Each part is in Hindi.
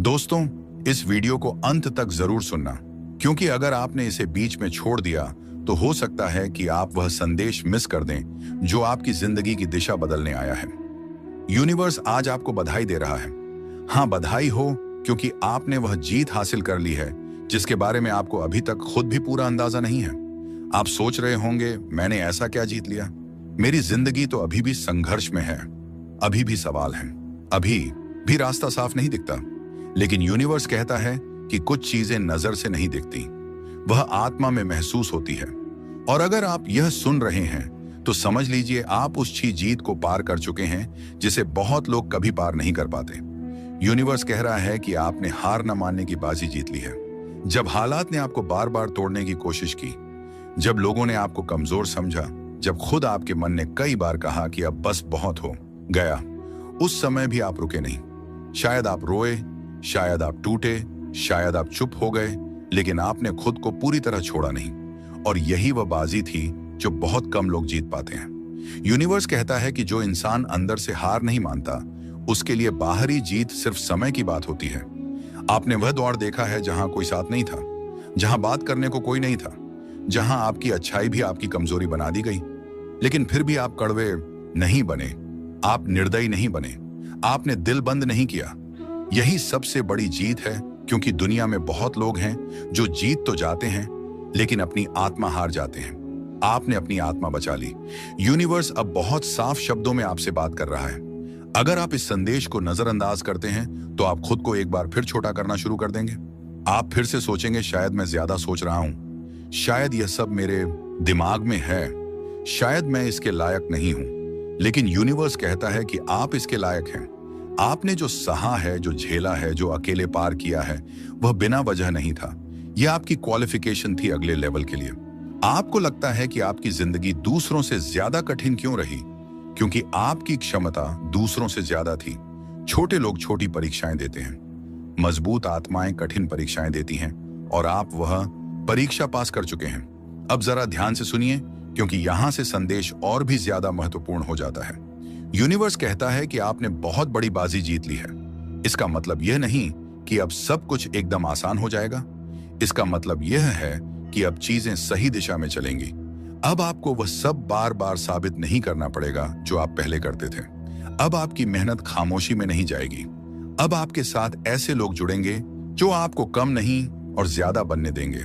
दोस्तों, इस वीडियो को अंत तक जरूर सुनना, क्योंकि अगर आपने इसे बीच में छोड़ दिया तो हो सकता है कि आप वह संदेश मिस कर दें जो आपकी जिंदगी की दिशा बदलने आया है। यूनिवर्स आज आपको बधाई दे रहा है। हाँ, बधाई हो, क्योंकि आपने वह जीत हासिल कर ली है जिसके बारे में आपको अभी तक खुद भी पूरा अंदाजा नहीं है। आप सोच रहे होंगे, मैंने ऐसा क्या जीत लिया? मेरी जिंदगी तो अभी भी संघर्ष में है, अभी भी सवाल हैं, अभी भी रास्ता साफ नहीं दिखता। लेकिन यूनिवर्स कहता है कि कुछ चीजें नजर से नहीं दिखती, वह आत्मा में महसूस होती है। और अगर आप यह सुन रहे हैं तो समझ लीजिए आप उस जीत को पार कर चुके हैं जिसे बहुत लोग कभी पार नहीं कर पाते। यूनिवर्स कह रहा है कि आपने हार न मानने की बाजी जीत ली है। जब हालात ने आपको बार बार तोड़ने की कोशिश की, जब लोगों ने आपको कमजोर समझा, जब खुद आपके मन ने कई बार कहा कि अब बस बहुत हो गया, उस समय भी आप रुके नहीं। शायद आप रोए, शायद आप टूटे, शायद आप चुप हो गए, लेकिन आपने खुद को पूरी तरह छोड़ा नहीं। और यही वह बाजी थी जो बहुत कम लोग जीत पाते हैं। यूनिवर्स कहता है कि जो इंसान अंदर से हार नहीं मानता, उसके लिए बाहरी जीत सिर्फ समय की बात होती है। आपने वह दौर देखा है जहां कोई साथ नहीं था, जहां बात करने को कोई नहीं था, जहां आपकी अच्छाई भी आपकी कमजोरी बना दी गई। लेकिन फिर भी आप कड़वे नहीं बने, आप निर्दयी नहीं बने, आपने दिल बंद नहीं किया। यही सबसे बड़ी जीत है, क्योंकि दुनिया में बहुत लोग हैं जो जीत तो जाते हैं लेकिन अपनी आत्मा हार जाते हैं। आपने अपनी आत्मा बचा ली। यूनिवर्स अब बहुत साफ शब्दों में आपसे बात कर रहा है। अगर आप इस संदेश को नजरअंदाज करते हैं तो आप खुद को एक बार फिर छोटा करना शुरू कर देंगे। आप फिर से सोचेंगे, शायद मैं ज्यादा सोच रहा हूं, शायद यह सब मेरे दिमाग में है, शायद मैं इसके लायक नहीं हूं। लेकिन यूनिवर्स कहता है कि आप इसके लायक हैं। आपने जो सहा है, जो झेला है, जो अकेले पार किया है, वह बिना वजह नहीं था। यह आपकी क्वालिफिकेशन थी अगले लेवल के लिए। आपको लगता है कि आपकी जिंदगी दूसरों से ज्यादा कठिन क्यों रही? क्योंकि आपकी क्षमता दूसरों से ज्यादा थी। छोटे लोग छोटी परीक्षाएं देते हैं, मजबूत आत्माएं कठिन परीक्षाएं देती हैं, और आप वह परीक्षा पास कर चुके हैं। अब जरा ध्यान से सुनिए, क्योंकि यहां से संदेश और भी ज्यादा महत्वपूर्ण हो जाता है। यूनिवर्स कहता है कि आपने बहुत बड़ी बाजी जीत ली है। इसका मतलब यह नहीं कि अब सब कुछ एकदम आसान हो जाएगा। इसका मतलब यह है कि अब चीजें सही दिशा में चलेंगी। अब आपको वह सब बार बार साबित नहीं करना पड़ेगा जो आप पहले करते थे। अब आपकी मेहनत खामोशी में नहीं जाएगी। अब आपके साथ ऐसे लोग जुड़ेंगे जो आपको कम नहीं और ज्यादा बनने देंगे।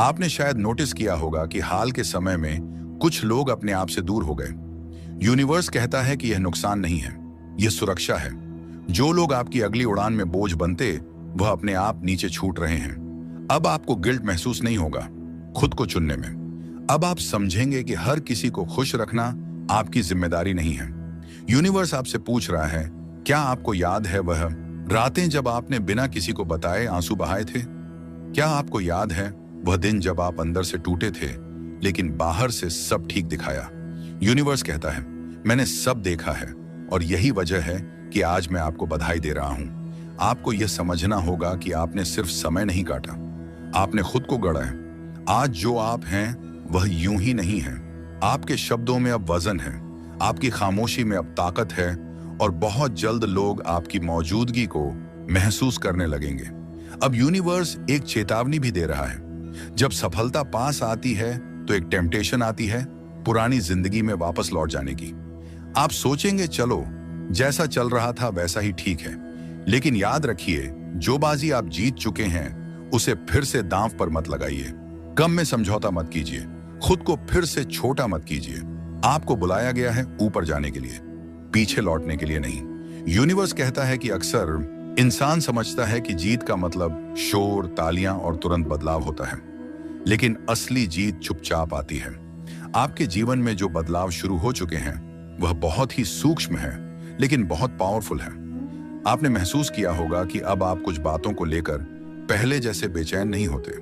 आपने शायद नोटिस किया होगा कि हाल के समय में कुछ लोग अपने आप से दूर हो गए। यूनिवर्स कहता है कि यह नुकसान नहीं है, यह सुरक्षा है। जो लोग आपकी अगली उड़ान में बोझ बनते, वह अपने आप नीचे छूट रहे हैं। अब आपको गिल्ट महसूस नहीं होगा खुद को चुनने में। अब आप समझेंगे कि हर किसी को खुश रखना आपकी जिम्मेदारी नहीं है। यूनिवर्स आपसे पूछ रहा है, क्या आपको याद है वह रातें जब आपने बिना किसी को बताए आंसू बहाए थे? क्या आपको याद है वह दिन जब आप अंदर से टूटे थे लेकिन बाहर से सब ठीक दिखाया? यूनिवर्स कहता है, मैंने सब देखा है, और यही वजह है कि आज मैं आपको बधाई दे रहा हूं। आपको यह समझना होगा कि आपने सिर्फ समय नहीं काटा, आपने खुद को गढ़ा है। आज जो आप हैं वह यूं ही नहीं है। आपके शब्दों में अब वजन है, आपकी खामोशी में अब ताकत है, और बहुत जल्द लोग आपकी मौजूदगी को महसूस करने लगेंगे। अब यूनिवर्स एक चेतावनी भी दे रहा है। जब सफलता पास आती है तो एक टेम्पटेशन आती है पुरानी जिंदगी में वापस लौट जाने की। आप सोचेंगे, चलो जैसा चल रहा था वैसा ही ठीक है। लेकिन याद रखिए, जो बाजी आप जीत चुके हैं उसे फिर से दांव पर मत लगाइए। कम में समझौता मत कीजिए, खुद को फिर से छोटा मत कीजिए। आपको बुलाया गया है ऊपर जाने के लिए, पीछे लौटने के लिए नहीं। यूनिवर्स कहता है कि अक्सर इंसान समझता है कि जीत का मतलब शोर, तालियां और तुरंत बदलाव होता है, लेकिन असली जीत चुपचाप आती है। आपके जीवन में जो बदलाव शुरू हो चुके हैं वह बहुत ही सूक्ष्म है, लेकिन बहुत पावरफुल है। आपने महसूस किया होगा कि अब आप कुछ बातों को लेकर पहले जैसे बेचैन नहीं होते।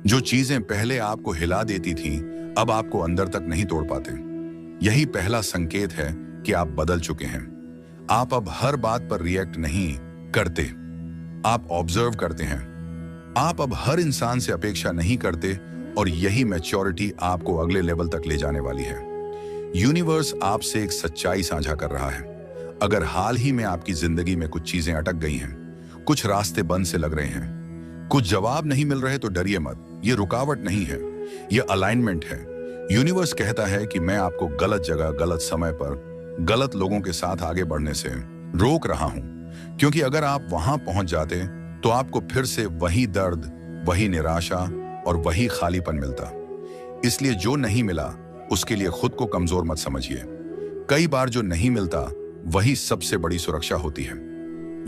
जो चीजें पहले आपको हिला देती थी, अब आपको अंदर तक नहीं तोड़ पाते। यही पहला संकेत है कि आप बदल चुके हैं। आप अब हर बात पर रिएक्ट नहीं करते, आप ऑब्जर्व करते हैं। आप अब हर इंसान से अपेक्षा नहीं करते, और यही मैच्योरिटी आपको अगले लेवल तक ले जाने वाली है। यूनिवर्स आपसे एक सच्चाई साझा कर रहा है। अगर हाल ही में आपकी जिंदगी में कुछ चीजें अटक गई हैं, कुछ रास्ते बंद से लग रहे हैं, कुछ जवाब नहीं मिल रहे तो डरिए मत। ये रुकावट नहीं है, ये अलाइनमेंट है। यूनिवर्स कहता है कि मैं आपको गलत जगह, गलत समय पर, गलत लोगों के साथ आगे बढ़ने से रोक रहा हूं, क्योंकि अगर आप वहां पहुंच जाते तो आपको फिर से वही दर्द, वही निराशा और वही खालीपन मिलता। इसलिए जो नहीं मिला उसके लिए खुद को कमजोर मत समझिए। कई बार जो नहीं मिलता वही सबसे बड़ी सुरक्षा होती है।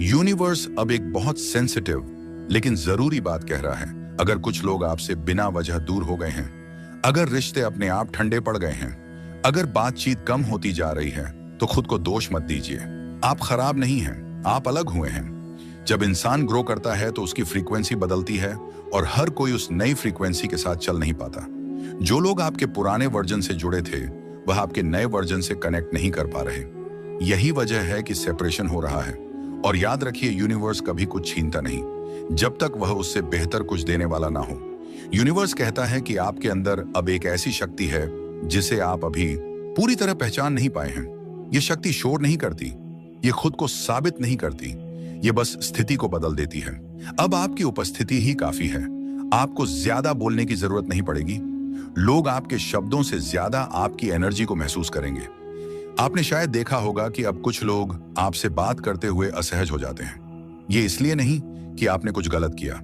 यूनिवर्स अब एक बहुत सेंसिटिव लेकिन जरूरी बात कह रहा है। अगर कुछ लोग आपसे बिना वजह दूर हो गए हैं, अगर रिश्ते अपने आप ठंडे पड़ गए हैं, अगर बातचीत कम होती जा रही है, तो खुद को दोष मत दीजिए। आप खराब नहीं हैं, आप अलग हुए हैं। जब इंसान ग्रो करता है तो उसकी फ्रीक्वेंसी बदलती है और हर कोई उस नई फ्रीक्वेंसी के साथ चल नहीं पाता। जो लोग आपके पुराने वर्जन से जुड़े थे वह आपके नए वर्जन से कनेक्ट नहीं कर पा रहे। यही वजह है कि सेपरेशन हो रहा है। और याद रखिए, यूनिवर्स कभी कुछ छीनता नहीं जब तक वह उससे बेहतर कुछ देने वाला ना हो। यूनिवर्स कहता है कि आपके अंदर अब एक ऐसी शक्ति है जिसे आप अभी पूरी तरह पहचान नहीं पाए हैं। यह शक्ति शोर नहीं करती, ये खुद को साबित नहीं करती, ये बस स्थिति को बदल देती है। अब आपकी उपस्थिति ही काफी है। आपको ज्यादा बोलने की जरूरत नहीं पड़ेगी। लोग आपके शब्दों से ज्यादा आपकी एनर्जी को महसूस करेंगे। आपने शायद देखा होगा कि अब कुछ लोग आपसे बात करते हुए असहज हो जाते हैं। ये इसलिए नहीं कि आपने कुछ गलत किया,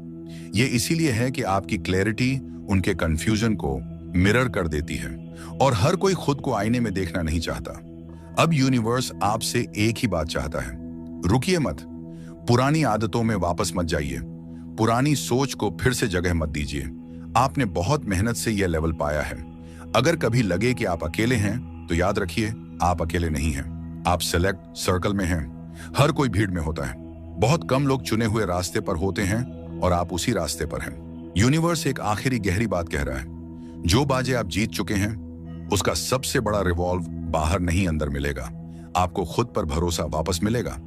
ये इसीलिए है कि आपकी क्लैरिटी उनके कंफ्यूजन को मिरर कर देती है और हर कोई खुद को आईने में देखना नहीं चाहता। अब यूनिवर्स आपसे एक ही बात चाहता है, रुकिए मत, पुरानी आदतों में वापस मत जाइए, पुरानी सोच को फिर से जगह मत दीजिए। आपने बहुत मेहनत से यह लेवल पाया है। अगर कभी लगे कि आप अकेले हैं तो याद रखिए, आप अकेले नहीं हैं। आप सेलेक्ट सर्कल में हैं। हर कोई भीड़ में होता है। बहुत कम लोग चुने हुए रास्ते पर होते हैं और आप उसी रास्ते पर हैं। यूनिवर्स एक आखिरी गहरी बात कह रहा है, जो बाजे आप जीत चुके हैं उसका सबसे बड़ा रिवॉल्व बाहर नहीं अंदर मिलेगा। आपको खुद पर भरोसा वापस मिलेगा।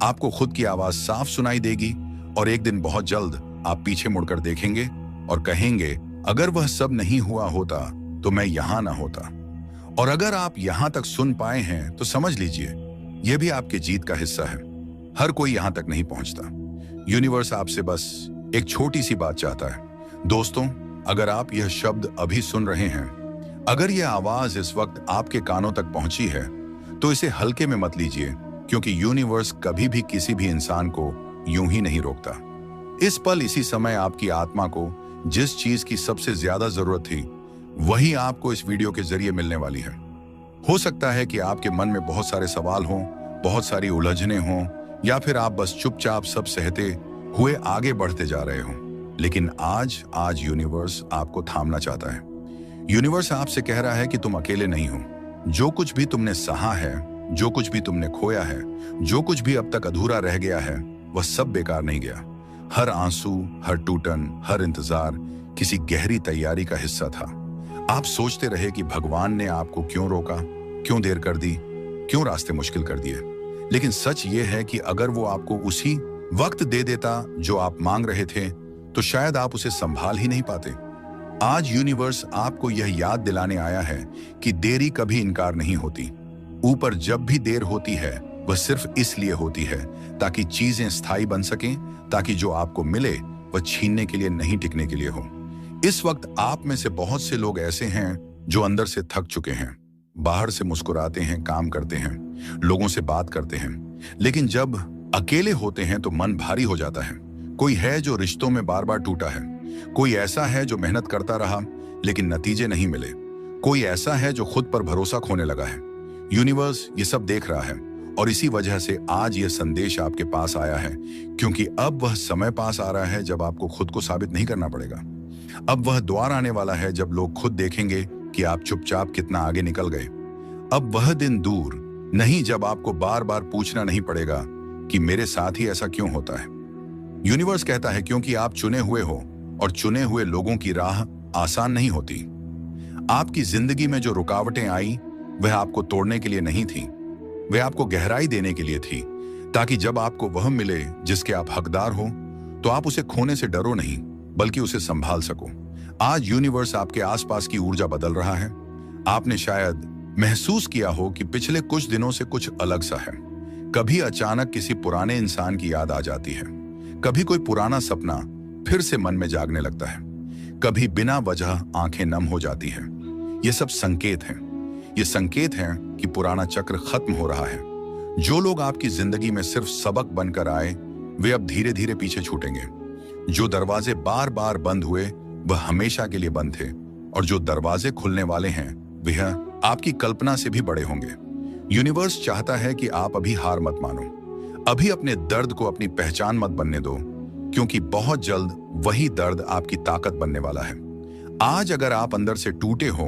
आपको खुद की आवाज साफ सुनाई देगी और एक दिन बहुत जल्द आप पीछे मुड़कर देखेंगे और कहेंगे, अगर वह सब नहीं हुआ होता तो मैं यहां ना होता। और अगर आप यहां तक सुन पाए हैं तो समझ लीजिए, यह भी आपके जीत का हिस्सा है। हर कोई यहां तक नहीं पहुंचता। यूनिवर्स आपसे बस एक छोटी सी बात चाहता है। दोस्तों, अगर आप यह शब्द अभी सुन रहे हैं, अगर यह आवाज इस वक्त आपके कानों तक पहुंची है, तो इसे हल्के में मत लीजिए, क्योंकि यूनिवर्स कभी भी किसी भी इंसान को यूं ही नहीं रोकता। इस पल, इसी समय आपकी आत्मा को जिस चीज की सबसे ज्यादा जरूरत थी, वही आपको इस वीडियो के जरिए मिलने वाली है। हो सकता है कि आपके मन में बहुत सारे सवाल हों, बहुत सारी उलझने हों, या फिर आप बस चुपचाप सब सहते हुए आगे बढ़ते जा रहे हों। लेकिन आज यूनिवर्स आपको थामना चाहता है। यूनिवर्स आपसे कह रहा है कि तुम अकेले नहीं हो। जो कुछ भी तुमने सहा है, जो कुछ भी तुमने खोया है, जो कुछ भी अब तक अधूरा रह गया है, वह सब बेकार नहीं गया। हर आंसू, हर टूटन, हर इंतजार किसी गहरी तैयारी का हिस्सा था। आप सोचते रहे कि भगवान ने आपको क्यों रोका, क्यों देर कर दी, क्यों रास्ते मुश्किल कर दिए। लेकिन सच ये है कि अगर वो आपको उसी वक्त दे देता जो आप मांग रहे थे, तो शायद आप उसे संभाल ही नहीं पाते। आज यूनिवर्स आपको यह याद दिलाने आया है कि देरी कभी इनकार नहीं होती। ऊपर जब भी देर होती है, वह सिर्फ इसलिए होती है ताकि चीजें स्थायी बन सकें, ताकि जो आपको मिले वह छीनने के लिए नहीं, टिकने के लिए हो। इस वक्त आप में से बहुत से लोग ऐसे हैं जो अंदर से थक चुके हैं। बाहर से मुस्कुराते हैं, काम करते हैं, लोगों से बात करते हैं, लेकिन जब अकेले होते हैं तो मन भारी हो जाता है। कोई है जो रिश्तों में बार बार टूटा है, कोई ऐसा है जो मेहनत करता रहा लेकिन नतीजे नहीं मिले, कोई ऐसा है जो खुद पर भरोसा खोने लगा है। यूनिवर्स ये सब देख रहा है और इसी वजह से आज यह संदेश आपके पास आया है, क्योंकि अब वह समय पास आ रहा है जब आपको खुद को साबित नहीं करना पड़ेगा। अब वह द्वार आने वाला है जब लोग खुद देखेंगे कि आप चुपचाप कितना आगे निकल गए। अब वह दिन दूर नहीं जब आपको बार बार पूछना नहीं पड़ेगा कि मेरे साथ ही ऐसा क्यों होता है। यूनिवर्स कहता है क्योंकि आप चुने हुए हो और चुने हुए लोगों की राह आसान नहीं होती। आपकी जिंदगी में जो रुकावटें आई वह आपको तोड़ने के लिए नहीं थी, वह आपको गहराई देने के लिए थी, ताकि जब आपको वह मिले जिसके आप हकदार हो तो आप उसे खोने से डरो नहीं, बल्कि उसे संभाल सको। आज यूनिवर्स आपके आसपास की ऊर्जा बदल रहा है। आपने शायद महसूस किया हो कि पिछले कुछ दिनों से कुछ अलग सा है। कभी अचानक किसी पुराने इंसान की याद आ जाती है, कभी कोई पुराना सपना फिर से मन में जागने लगता है, कभी बिना वजह आंखें नम हो जाती हैं। ये सब संकेत हैं। ये संकेत हैं कि पुराना चक्र खत्म हो रहा है। जो लोग आपकी जिंदगी में सिर्फ सबक बनकर आए, वे अब धीरे धीरे पीछे छूटेंगे। जो दरवाजे बार बार बंद हुए, वह हमेशा के लिए बंद थे, और जो दरवाजे खुलने वाले हैं, वह आपकी कल्पना से भी बड़े होंगे। यूनिवर्स चाहता है कि आप अभी हार मत मानो। अभी अपने दर्द को अपनी पहचान मत बनने दो, क्योंकि बहुत जल्द वही दर्द आपकी ताकत बनने वाला है। आज अगर आप अंदर से टूटे हो,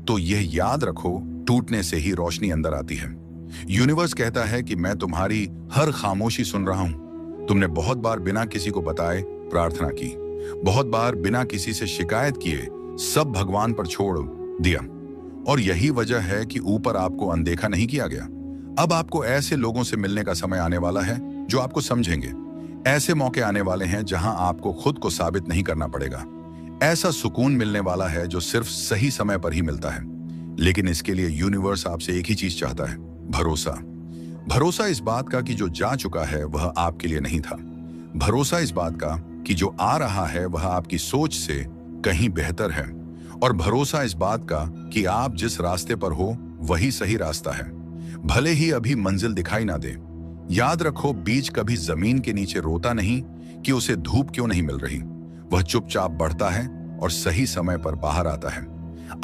तो यह याद रखो, टूटने से ही रोशनी अंदर आती है। यूनिवर्स कहता है कि मैं तुम्हारी हर खामोशी सुन रहा हूं। तुमने बहुत बार बिना किसी को बताए प्रार्थना की, बहुत बार बिना किसी से शिकायत किए सब भगवान पर छोड़ दिया, और यही वजह है कि ऊपर आपको अनदेखा नहीं किया गया। अब आपको ऐसे लोगों से मिलने का समय आने वाला है जो आपको समझेंगे। ऐसे मौके आने वाले हैं जहां आपको खुद को साबित नहीं करना पड़ेगा। ऐसा सुकून मिलने वाला है जो सिर्फ सही समय पर ही मिलता है। लेकिन इसके लिए यूनिवर्स आपसे एक ही चीज चाहता है, भरोसा। भरोसा इस बात का कि जो जा चुका है वह आपके लिए नहीं था। भरोसा इस बात का कि जो आ रहा है वह आपकी सोच से कहीं बेहतर है। और भरोसा इस बात का कि आप जिस रास्ते पर हो वही सही रास्ता है, भले ही अभी मंजिल दिखाई ना दे। याद रखो, बीज कभी जमीन के नीचे रोता नहीं कि उसे धूप क्यों नहीं मिल रही। वह चुपचाप बढ़ता है और सही समय पर बाहर आता है।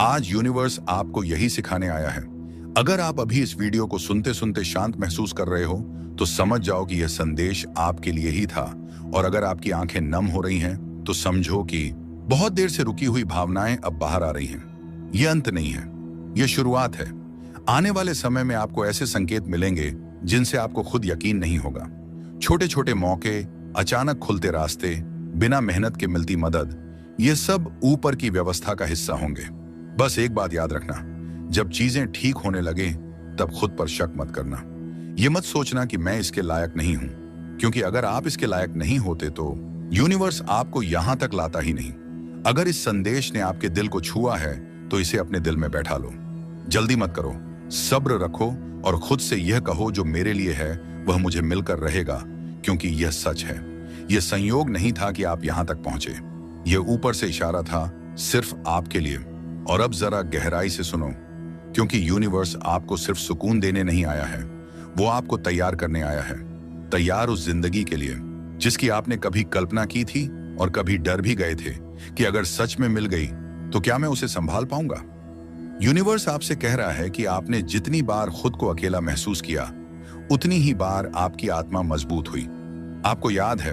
आज यूनिवर्स आपको यही सिखाने आया है। अगर आप अभी इस वीडियो को सुनते सुनते शांत महसूस कर रहे हो, तो समझ जाओ कि यह संदेश आपके लिए ही था। और अगर आपकी आंखें नम हो रही हैं, तो समझो कि बहुत देर से रुकी हुई भावनाएं अब बाहर आ रही हैं। यह अंत नहीं है, यह शुरुआत है। आने वाले समय में आपको ऐसे संकेत मिलेंगे जिनसे आपको खुद यकीन नहीं होगा। छोटे छोटे मौके, अचानक खुलते रास्ते, बिना मेहनत के मिलती मदद, ये सब ऊपर की व्यवस्था का हिस्सा होंगे। बस एक बात याद रखना, जब चीजें ठीक होने लगे तब खुद पर शक मत करना। ये मत सोचना कि मैं इसके लायक नहीं हूं, क्योंकि अगर आप इसके लायक नहीं होते तो यूनिवर्स आपको यहां तक लाता ही नहीं। अगर इस संदेश ने आपके दिल को छुआ है तो इसे अपने दिल में बैठा लो। जल्दी मत करो, सब्र रखो और खुद से यह कहो, जो मेरे लिए है वह मुझे मिलकर रहेगा, क्योंकि यह सच है। यह संयोग नहीं था कि आप यहां तक पहुंचे, यह ऊपर से इशारा था सिर्फ आपके लिए। और अब जरा गहराई से सुनो, क्योंकि यूनिवर्स आपको सिर्फ सुकून देने नहीं आया है, वो आपको तैयार करने आया है। तैयार उस जिंदगी के लिए जिसकी आपने कभी कल्पना की थी और कभी डर भी गए थे कि अगर सच में मिल गई तो क्या मैं उसे संभाल पाऊंगा। यूनिवर्स आपसे कह रहा है कि आपने जितनी बार खुद को अकेला महसूस किया, उतनी ही बार आपकी आत्मा मजबूत हुई। आपको याद है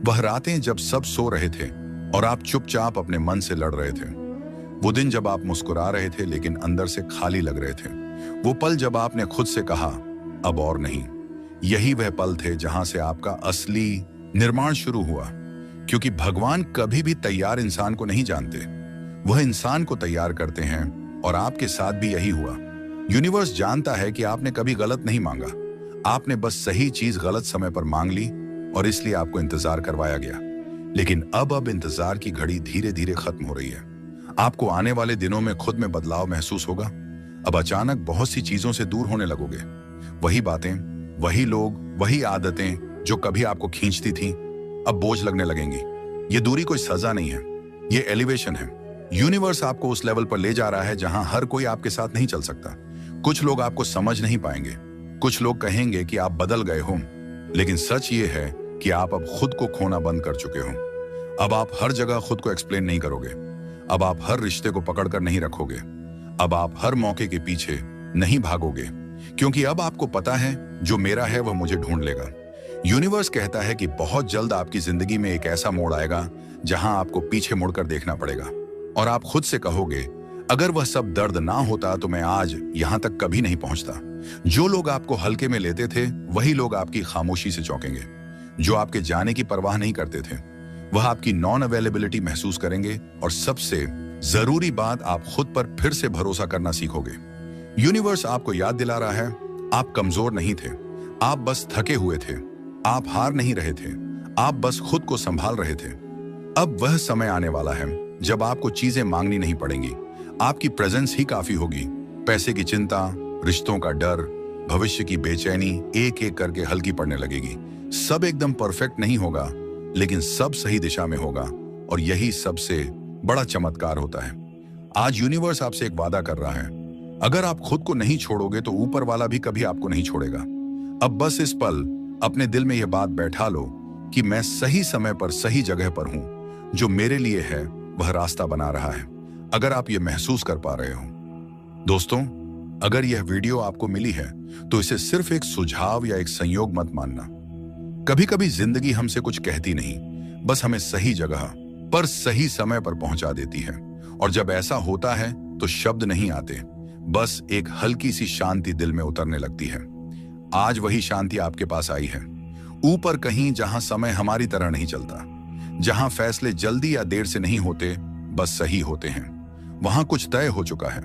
वह रातें जब सब सो रहे थे और आप चुपचाप अपने मन से लड़ रहे थे। वो दिन जब आप मुस्कुरा रहे थे लेकिन अंदर से खाली लग रहे थे। वो पल जब आपने खुद से कहा अब और नहीं। यही वह पल थे जहां से आपका असली निर्माण शुरू हुआ। क्योंकि भगवान कभी भी तैयार इंसान को नहीं जानते, वह इंसान को तैयार करते हैं, और आपके साथ भी यही हुआ। यूनिवर्स जानता है कि आपने कभी गलत नहीं मांगा, आपने बस सही चीज गलत समय पर मांग ली, और इसलिए आपको इंतजार करवाया गया। लेकिन अब इंतजार की घड़ी धीरे धीरे खत्म हो रही है। आपको आने वाले दिनों में खुद में बदलाव महसूस होगा। अब अचानक बहुत सी चीजों से दूर होने लगोगे। वही बातें, वही लोग, वही आदतें जो कभी आपको खींचती थीं, अब बोझ लगने लगेंगी। ये दूरी कोई सजा नहीं है, ये एलिवेशन है। यूनिवर्स आपको उस लेवल पर ले जा रहा है जहां हर कोई आपके साथ नहीं चल सकता। कुछ लोग आपको समझ नहीं पाएंगे, कुछ लोग कहेंगे कि आप बदल गए हो, लेकिन सच ये है कि आप अब खुद को खोना बंद कर चुके हो। अब आप हर जगह खुद को एक्सप्लेन नहीं करोगे। अब आप हर रिश्ते को पकड़कर नहीं रखोगे। अब आप हर मौके के पीछे नहीं भागोगे, क्योंकि अब आपको पता है जो मेरा है वह मुझे ढूंढ लेगा। यूनिवर्स कहता है कि बहुत जल्द आपकी जिंदगी में एक ऐसा मोड़ आएगा जहां आपको पीछे मुड़कर देखना पड़ेगा, और आप खुद से कहोगे अगर वह सब दर्द ना होता तो मैं आज यहां तक कभी नहीं पहुंचता। जो लोग आपको हल्के में लेते थे, वही लोग आपकी खामोशी से चौंकेंगे। जो आपके जाने की परवाह नहीं करते थे, वह आपकी नॉन अवेलेबिलिटी महसूस करेंगे। और सबसे जरूरी बात, आप खुद पर फिर से भरोसा करना सीखोगे। यूनिवर्स आपको याद दिला रहा है आप कमजोर नहीं थे, आप बस थके हुए थे। आप हार नहीं रहे थे, आप बस खुद को संभाल रहे थे। अब वह समय आने वाला है जब आपको चीजें मांगनी नहीं पड़ेंगी, आपकी प्रेजेंस ही काफी होगी। पैसे की चिंता, रिश्तों का डर, भविष्य की बेचैनी एक एक करके हल्की पड़ने लगेगी। सब एकदम परफेक्ट नहीं होगा, लेकिन सब सही दिशा में होगा और यही सबसे बड़ा चमत्कार होता है। आज यूनिवर्स आपसे एक वादा कर रहा है, अगर आप खुद को नहीं छोड़ोगे तो ऊपर वाला भी कभी आपको नहीं छोड़ेगा। अब बस इस पल अपने दिल में यह बात बैठा लो कि मैं सही समय पर सही जगह पर हूं, जो मेरे लिए है वह रास्ता बना रहा है। अगर आप ये महसूस कर पा रहे हो दोस्तों, अगर यह वीडियो आपको मिली है तो इसे सिर्फ एक सुझाव या एक संयोग मत मानना। कभी कभी जिंदगी हमसे कुछ कहती नहीं, बस हमें सही जगह पर सही समय पर पहुंचा देती है। और जब ऐसा होता है तो शब्द नहीं आते, बस एक हल्की सी शांति दिल में उतरने लगती है। आज वही शांति आपके पास आई है, ऊपर कहीं, जहां समय हमारी तरह नहीं चलता, जहां फैसले जल्दी या देर से नहीं होते, बस सही होते हैं। वहां कुछ तय हो चुका है,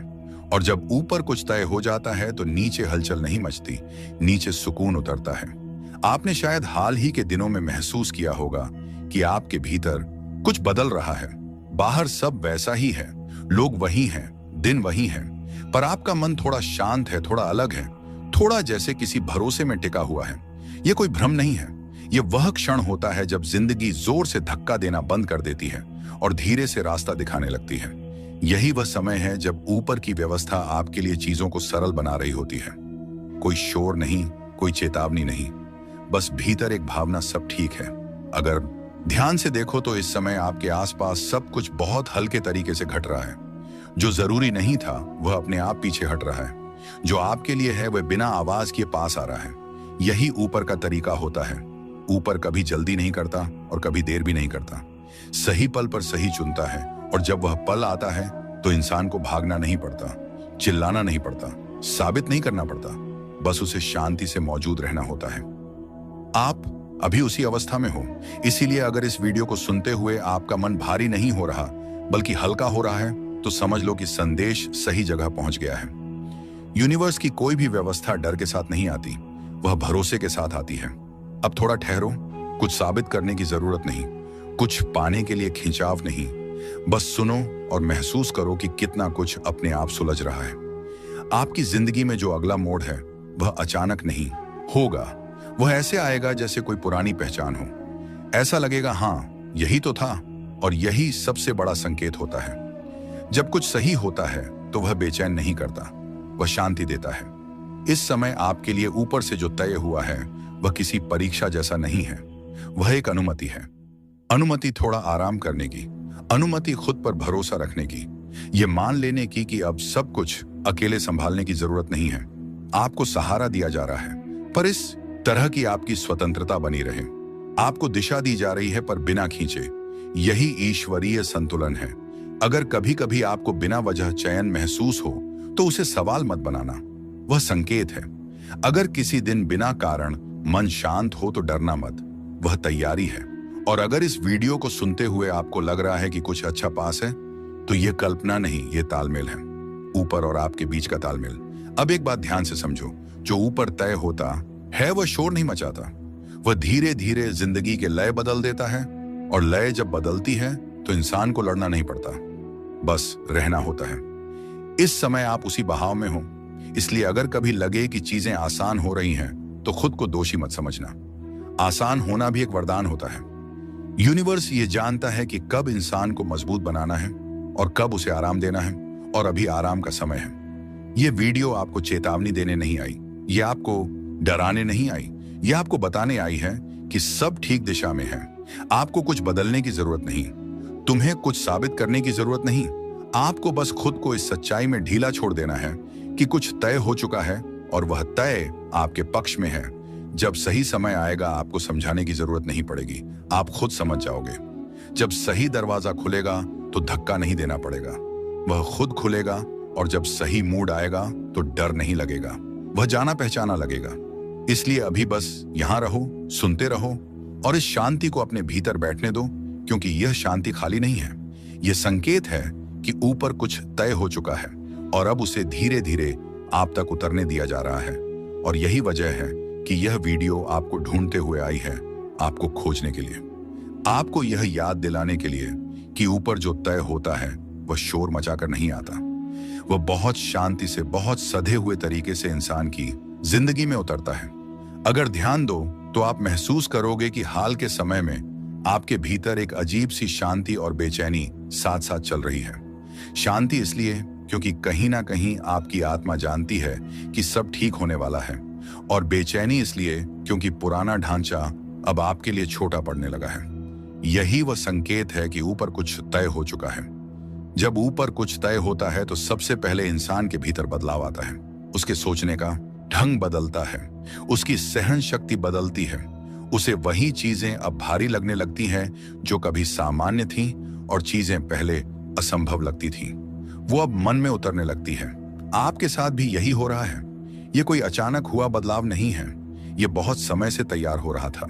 और जब ऊपर कुछ तय हो जाता है तो नीचे हलचल नहीं मचती, नीचे सुकून उतरता है। आपने शायद हाल ही के दिनों में महसूस किया होगा कि आपके भीतर कुछ बदल रहा है। बाहर सब वैसा ही है, लोग वही हैं, दिन वही हैं, पर आपका मन थोड़ा शांत है, थोड़ा अलग है, थोड़ा जैसे किसी भरोसे में टिका हुआ है। यह कोई भ्रम नहीं है, यह वह क्षण होता है जब जिंदगी जोर से धक्का देना बंद कर देती है और धीरे से रास्ता दिखाने लगती है। यही वह समय है जब ऊपर की व्यवस्था आपके लिए चीजों को सरल बना रही होती है। कोई शोर नहीं, कोई चेतावनी नहीं, बस भीतर एक भावना, सब ठीक है। अगर ध्यान से देखो तो इस समय आपके आसपास सब कुछ बहुत हल्के तरीके से घट रहा है। जो जरूरी नहीं था वह अपने आप पीछे हट रहा है, जो आपके लिए है वह बिना आवाज के पास आ रहा है। यही ऊपर का तरीका होता है। ऊपर कभी जल्दी नहीं करता और कभी देर भी नहीं करता, सही पल पर सही चुनता है। और जब वह पल आता है तो इंसान को भागना नहीं पड़ता, चिल्लाना नहीं पड़ता, साबित नहीं करना पड़ता, बस उसे शांति से मौजूद रहना होता है। आप अभी उसी अवस्था में हो, इसीलिए अगर इस वीडियो को सुनते हुए आपका मन भारी नहीं हो रहा बल्कि हल्का हो रहा है, तो समझ लो कि संदेश सही जगह पहुंच गया है। यूनिवर्स की कोई भी व्यवस्था डर के साथ नहीं आती, वह भरोसे के साथ आती है। अब थोड़ा ठहरो, कुछ साबित करने की जरूरत नहीं, कुछ पाने के लिए खिंचाव नहीं, बस सुनो और महसूस करो कि कितना कुछ अपने आप सुलझ रहा है। आपकी जिंदगी में जो अगला मोड़ है वह अचानक नहीं होगा, वह ऐसे आएगा जैसे कोई पुरानी पहचान हो। ऐसा लगेगा, हाँ यही तो था। और यही सबसे बड़ा संकेत होता है। जब कुछ सही होता है तो वह बेचैन नहीं करता, वह शांति देता है। इस समय आपके लिए ऊपर से जो तय हुआ है वह किसी परीक्षा जैसा नहीं है, वह एक अनुमति है। अनुमति थोड़ा आराम करने की, अनुमति खुद पर भरोसा रखने की, यह मान लेने की कि अब सब कुछ अकेले संभालने की जरूरत नहीं है। आपको सहारा दिया जा रहा है, पर इस तरह की आपकी स्वतंत्रता बनी रहे। आपको दिशा दी जा रही है पर बिना खींचे। यही ईश्वरीय संतुलन है। अगर कभी कभी आपको बिना वजह चैन महसूस हो तो उसे सवाल मत बनाना, वह संकेत है। अगर किसी दिन बिना कारण मन शांत हो तो डरना मत, वह तैयारी है। और अगर इस वीडियो को सुनते हुए आपको लग रहा है कि कुछ अच्छा पास है, तो यह कल्पना नहीं, यह तालमेल है, ऊपर और आपके बीच का तालमेल। अब एक बात ध्यान से समझो, जो ऊपर तय होता है वह शोर नहीं मचाता, वह धीरे धीरे जिंदगी के लय बदल देता है। और लय जब बदलती है तो इंसान को लड़ना नहीं पड़ता, बस रहना होता है। इस समय आप उसी बहाव में हो, इसलिए अगर कभी लगे कि चीजें आसान हो रही हैं तो खुद को दोषी मत समझना। आसान होना भी एक वरदान होता है। यूनिवर्स ये जानता है कि कब इंसान को मजबूत बनाना है और कब उसे आराम देना है, और अभी आराम का समय है। ये वीडियो आपको चेतावनी देने नहीं आई, ये आपको डराने नहीं आई, ये आपको बताने आई है कि सब ठीक दिशा में है। आपको कुछ बदलने की जरूरत नहीं, तुम्हें कुछ साबित करने की जरूरत नहीं। आपको बस खुद को इस सच्चाई में ढीला छोड़ देना है कि कुछ तय हो चुका है और वह तय आपके पक्ष में है। जब सही समय आएगा आपको समझाने की जरूरत नहीं पड़ेगी, आप खुद समझ जाओगे। जब सही दरवाजा खुलेगा तो धक्का नहीं देना पड़ेगा, वह खुद खुलेगा। और जब सही मूड आएगा तो डर नहीं लगेगा, वह जाना पहचाना लगेगा। इसलिए अभी बस यहां रहो, सुनते रहो और इस शांति को अपने भीतर बैठने दो, क्योंकि यह शांति खाली नहीं है। यह संकेत है कि ऊपर कुछ तय हो चुका है और अब उसे धीरे धीरे आप तक उतरने दिया जा रहा है। और यही वजह है कि यह वीडियो आपको ढूंढते हुए आई है, आपको खोजने के लिए, आपको यह याद दिलाने के लिए कि ऊपर जो तय होता है वह शोर मचाकर नहीं आता, वह बहुत शांति से, बहुत सधे हुए तरीके से इंसान की जिंदगी में उतरता है। अगर ध्यान दो तो आप महसूस करोगे कि हाल के समय में आपके भीतर एक अजीब सी शांति और बेचैनी साथ साथ चल रही है। शांति इसलिए क्योंकि कहीं ना कहीं आपकी आत्मा जानती है कि सब ठीक होने वाला है, और बेचैनी इसलिए क्योंकि पुराना ढांचा अब आपके लिए छोटा पड़ने लगा है। यही वह संकेत है कि ऊपर कुछ तय हो चुका है। जब ऊपर कुछ तय होता है तो सबसे पहले इंसान के भीतर बदलाव आता है। उसके सोचने का ढंग बदलता है, उसकी सहन शक्ति बदलती है। उसे वही चीजें अब भारी लगने लगती हैं जो कभी सामान्य थीं, और चीजें पहले असंभव लगती थीं वो अब मन में उतरने लगती है। आपके साथ भी यही हो रहा है। ये कोई अचानक हुआ बदलाव नहीं है, ये बहुत समय से तैयार हो रहा था।